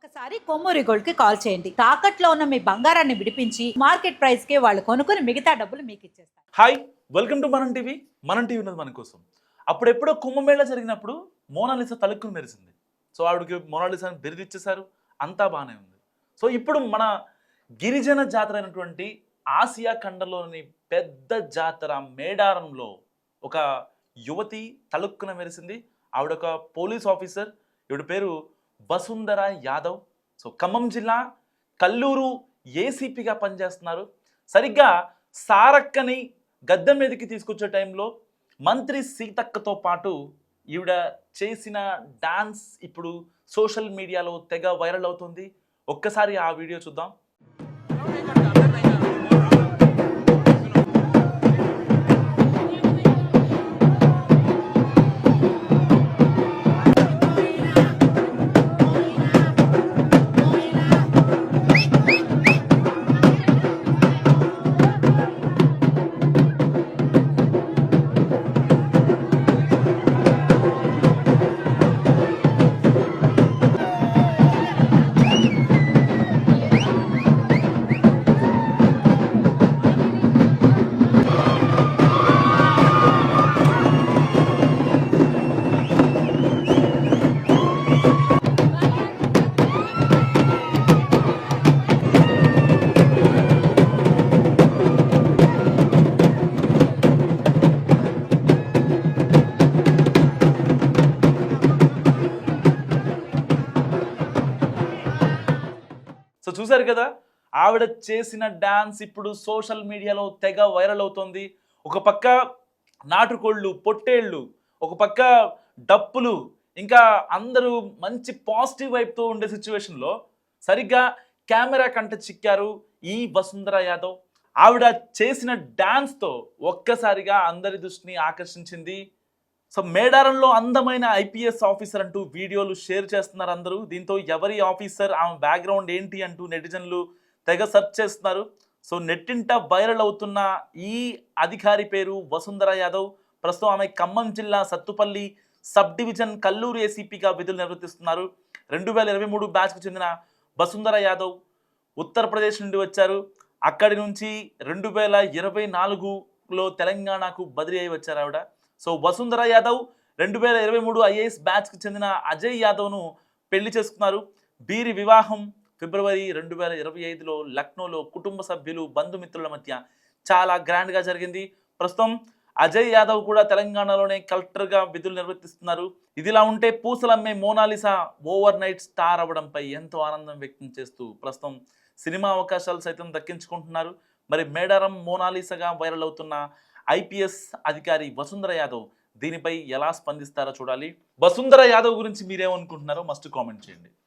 ఒక్కసారి కొమ్మూరి గోల్డ్ కి కాల్ చేయండి. తాకట్లో ఉన్న మీ బంగారాన్ని విడిపించి మార్కెట్ ప్రైస్ కి వాళ్ళు కొనుక్కుని మిగతా డబ్బులు మీకు ఇచ్చేస్తారు. హాయ్, వెల్కమ్ టు మనం టీవీ. మనం టీవీ ఉన్నది మన కోసం. అప్పుడెప్పుడో కుంభమేళ జరిగినప్పుడు మోనాలిసా తలుక్కుని మెరిసింది. సో ఆవిడకి మోనాలిసా అని బిరుదు ఇచ్చేశారు. అంతా బాగానే ఉంది. సో ఇప్పుడు మన గిరిజన జాతర అయినటువంటి ఆసియా ఖండంలోని పెద్ద జాతర మేడారంలో ఒక యువతి తలుక్కున మెరిసింది. ఆవిడ ఒక పోలీస్ ఆఫీసర్. ఈవిడ పేరు వసుంధర యాదవ్. సో ఖమ్మం జిల్లా కల్లూరు ఏసీపీగా పనిచేస్తున్నారు. సరిగ్గా సారక్కని గద్దె మీదకి తీసుకొచ్చే టైంలో మంత్రి సీతక్కతో పాటు ఈవిడ చేసిన డాన్స్ ఇప్పుడు సోషల్ మీడియాలో తెగ వైరల్ అవుతుంది. ఒక్కసారి ఆ వీడియో చూద్దాం. సో చూసారు కదా, ఆవిడ చేసిన డాన్స్ ఇప్పుడు సోషల్ మీడియాలో తెగ వైరల్ అవుతుంది. ఒక పక్క నాటుకోళ్ళు, పొట్టేళ్ళు, ఒక పక్క డప్పులు, ఇంకా అందరూ మంచి పాజిటివ్ వైపుతో ఉండే సిచ్యువేషన్లో సరిగ్గా కెమెరా కంట చిక్కారు ఈ వసుంధర యాదవ్. ఆవిడ చేసిన డాన్స్తో ఒక్కసారిగా అందరి దృష్టిని ఆకర్షించింది. సో మేడారంలో అందమైన ఐపీఎస్ ఆఫీసర్ అంటూ వీడియోలు షేర్ చేస్తున్నారు అందరూ. దీంతో ఎవరి ఆఫీసర్, ఆమె బ్యాక్గ్రౌండ్ ఏంటి అంటూ నెటిజన్లు తెగ సెర్చ్ చేస్తున్నారు. సో నెట్టింట వైరల్ అవుతున్న ఈ అధికారి పేరు వసుంధర యాదవ్. ప్రస్తుతం ఆమె ఖమ్మం జిల్లా సత్తుపల్లి సబ్ డివిజన్ కల్లూరు ఏసీపీగా విధులు నిర్వర్తిస్తున్నారు. 2023 బ్యాచ్కు చెందిన వసుంధర యాదవ్ ఉత్తరప్రదేశ్ నుండి వచ్చారు. అక్కడి నుంచి 2024లో తెలంగాణకు బదిలీ అయి వచ్చారు ఆవిడ. సో వసుంధర యాదవ్ 2023 ఐఏఎస్ బ్యాచ్కి చెందిన అజయ్ యాదవ్ను పెళ్లి చేసుకున్నారు. వీరి వివాహం ఫిబ్రవరి 2025లో లక్నోలో కుటుంబ సభ్యులు, బంధుమిత్రుల మధ్య చాలా గ్రాండ్గా జరిగింది. ప్రస్తుతం అజయ్ యాదవ్ కూడా తెలంగాణలోనే కలెక్టర్గా విధులు నిర్వర్తిస్తున్నారు. ఇదిలా ఉంటే పూసలమ్మే మోనాలిసా ఓవర్ నైట్ స్టార్ అవ్వడంపై ఎంతో ఆనందం వ్యక్తం చేస్తూ ప్రస్తుతం సినిమా అవకాశాలు సైతం దక్కించుకుంటున్నారు. మరి మేడారం మోనాలిసాగా వైరల్ అవుతున్న ఐపీఎస్ అధికారి వసుంధర యాదవ్ దీనిపై ఎలా స్పందిస్తారో చూడాలి. వసుంధర యాదవ్ గురించి మీరేమనుకుంటున్నారో మస్ట్ కామెంట్ చేయండి.